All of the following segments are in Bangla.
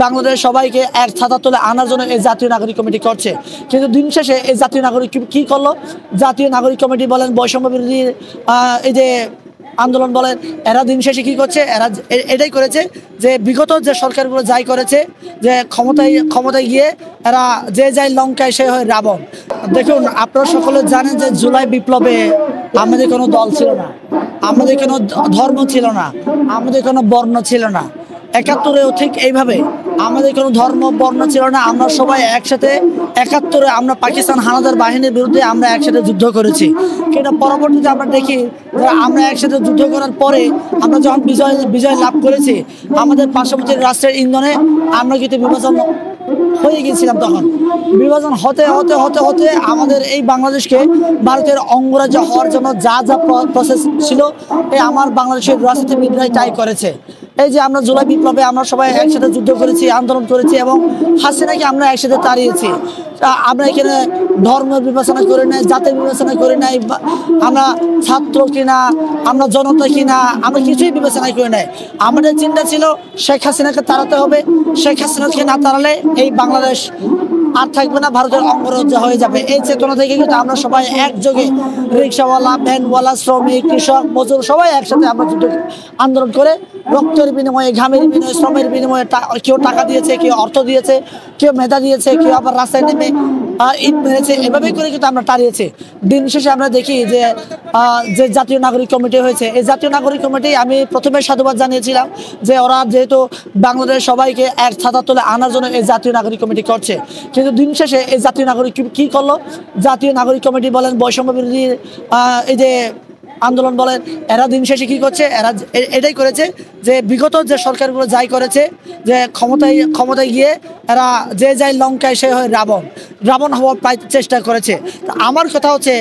বাংলাদেশের সবাইকে এক ছাতার তলে আনার জন্য এই জাতীয় নাগরিক কমিটি করছে। কিন্তু দিন শেষে এই জাতীয় নাগরিক কি করলো? জাতীয় নাগরিক কমিটি বলেন, বৈষম্য বিরোধী এই যে আন্দোলন বলেন, এরা দিন শেষে কি করছে? এরা এটাই করেছে যে বিগত যে সরকারগুলো যাই করেছে, যে ক্ষমতায় গিয়ে এরা যে যায় লঙ্কায় সে হয় রাবণ। দেখুন, আপনারা সকলে জানেন যে জুলাই বিপ্লবে আমাদের কোনো দল ছিল না, আমাদের কোনো ধর্ম ছিল না, আমাদের কোনো বর্ণ ছিল না। ৭১-এও ঠিক এইভাবে আমাদের কোনো ধর্ম বর্ণ ছিল না। আমরা সবাই একসাথে ৭১-এ আমরা পাকিস্তান হানাদার বাহিনীর বিরুদ্ধে আমরা একসাথে যুদ্ধ করেছি। কিন্তু পরবর্তীতে আমরা দেখি যে আমরা একসাথে যুদ্ধ করার পরে আমরা যখন বিজয় লাভ করেছি, আমাদের পার্শ্ববর্তী রাষ্ট্রের ইন্ধনে আমরা কিন্তু বিভাজন হয়ে গিয়েছিলাম। তখন বিভাজন হতে হতে হতে হতে আমাদের এই বাংলাদেশকে ভারতের অঙ্গরাজ্য হওয়ার জন্য যা যা প্রসেস ছিল, এই আমার বাংলাদেশের রাজনীতিবিদরাই তাই করেছে। এই যে আমরা জুলাই বিপ্লবে আমরা সবাই একসাথে যুদ্ধ করেছি, আন্দোলন করেছি এবং হাসিনাকে আমরা একসাথে তাড়িয়েছি। আমরা এখানে ধর্মের বিবেচনা করি নাই, জাতের বিবেচনা করি নাই, আমরা ছাত্র কিনা, আমরা জনতা কিনা, আমরা কিছুই বিবেচনা করি নাই। আমাদের চিন্তা ছিল শেখ হাসিনাকে তাড়াতে হবে, শেখ হাসিনাকে না তাড়ালে এই বাংলাদেশ আর থাকবে না, ভারতের অঙ্গরাজ্য হয়ে যাবে। এই চেতনা থেকে কিন্তু আমরা সবাই একযোগে, রিক্সাওয়ালা, ভ্যানওয়ালা, শ্রমিক, কৃষক, মজুর সবাই একসাথে আমরা যুদ্ধ আন্দোলন করে রক্তের বিনিময়ে, ঘামের বিনিময়ে, শ্রমের বিনিময়ে, কেউ টাকা দিয়েছে, কেউ অর্থ দিয়েছে, কেউ মেধা দিয়েছে, কেউ আবার রাস্তায় নেমে ইট মেরেছে। এভাবেই করে কিন্তু আমরা তাড়িয়েছি। দিন শেষে আমরা দেখি যে জাতীয় নাগরিক কমিটি হয়েছে, এই জাতীয় নাগরিক কমিটি আমি প্রথমে সাধুবাদ জানিয়েছিলাম যে ওরা যেহেতু বাংলাদেশের সবাইকে এক ছাতার তলে আনার জন্য এই জাতীয় নাগরিক কমিটি করছে। কিন্তু দিন শেষে এই জাতীয় নাগরিক কি করলো? জাতীয় নাগরিক কমিটি বলেন, বৈষম্য বিরোধী এই যে আন্দোলন বলেন, এরা দিন শেষে কি করছে? এরা এটাই করেছে যে বিগত যে সরকারগুলো যাই করেছে, যে ক্ষমতায় গিয়ে এরা যে যায় লঙ্কায় সে হয় রাবণ হওয়ার প্রায় চেষ্টা করেছে। আমার কথা হচ্ছে,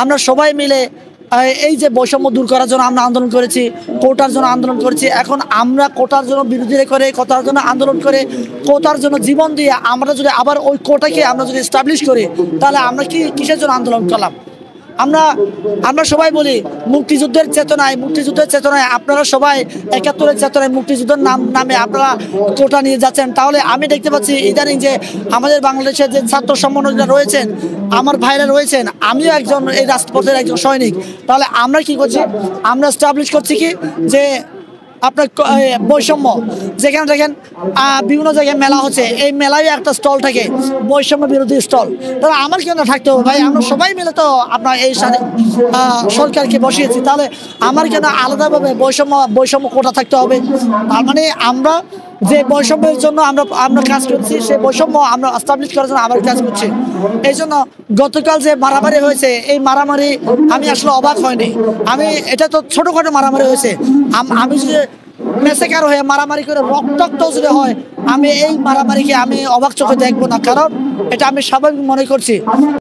আমরা সবাই মিলে এই যে বৈষম্য দূর করার জন্য আমরা আন্দোলন করেছি, কোটার জন্য আন্দোলন করেছি। এখন আমরা কোটার জন্য বিরোধিতা করে, কোটার জন্য আন্দোলন করে, কোটার জন্য জীবন দিয়ে আমরা যদি আবার ওই কোটাকে আমরা যদি এস্টাবলিশ করি, তাহলে আমরা কিসের জন্য আন্দোলন করলাম? আমরা সবাই বলি মুক্তিযুদ্ধের চেতনায় আপনারা সবাই ৭১-এর চেতনায় মুক্তিযুদ্ধের নামে আপনারা কোটা নিয়ে যাচ্ছেন। তাহলে আমি দেখতে পাচ্ছি ইদানিং যে আমাদের বাংলাদেশের যে ছাত্র সম্মানরা রয়েছেন, আমার ভাইরা রয়েছেন, আমিও একজন এই রাজপথের একজন সৈনিক। তাহলে আমরা কি করছি? আমরা এস্টাবলিশ করছি কি যে আপনার বৈষম্য, যেখানে দেখেন বিভিন্ন জায়গায় মেলা হচ্ছে, এই মেলায় একটা স্টল থাকে বৈষম্য বিরোধী স্টল। তাহলে আমার কেন থাকতে হবে ভাই? আমরা সবাই মিলে তো আপনার এই সরকারকে বসিয়েছি, তাহলে আমার কেন আলাদাভাবে বৈষম্য কোটা থাকতে হবে? তার মানে আমরা যে বৈষম্যের জন্য আমরা কাজ করছি, সেই বৈষম্য আমরা এস্টাবলিশ করার জন্য আবার কাজ করছি। এই জন্য গতকাল যে মারামারি হয়েছে, এই মারামারি আমি আসলে অবাক হয়নি। এটা তো ছোটখাটো মারামারি হয়েছে। আমি যদি মেসেকার হয়ে মারামারি করে রক্তাক্ত যদি হয়, আমি এই মারামারিকে আমি অবাক চোখে দেখবো না, কারণ এটা আমি স্বাভাবিক মনে করছি।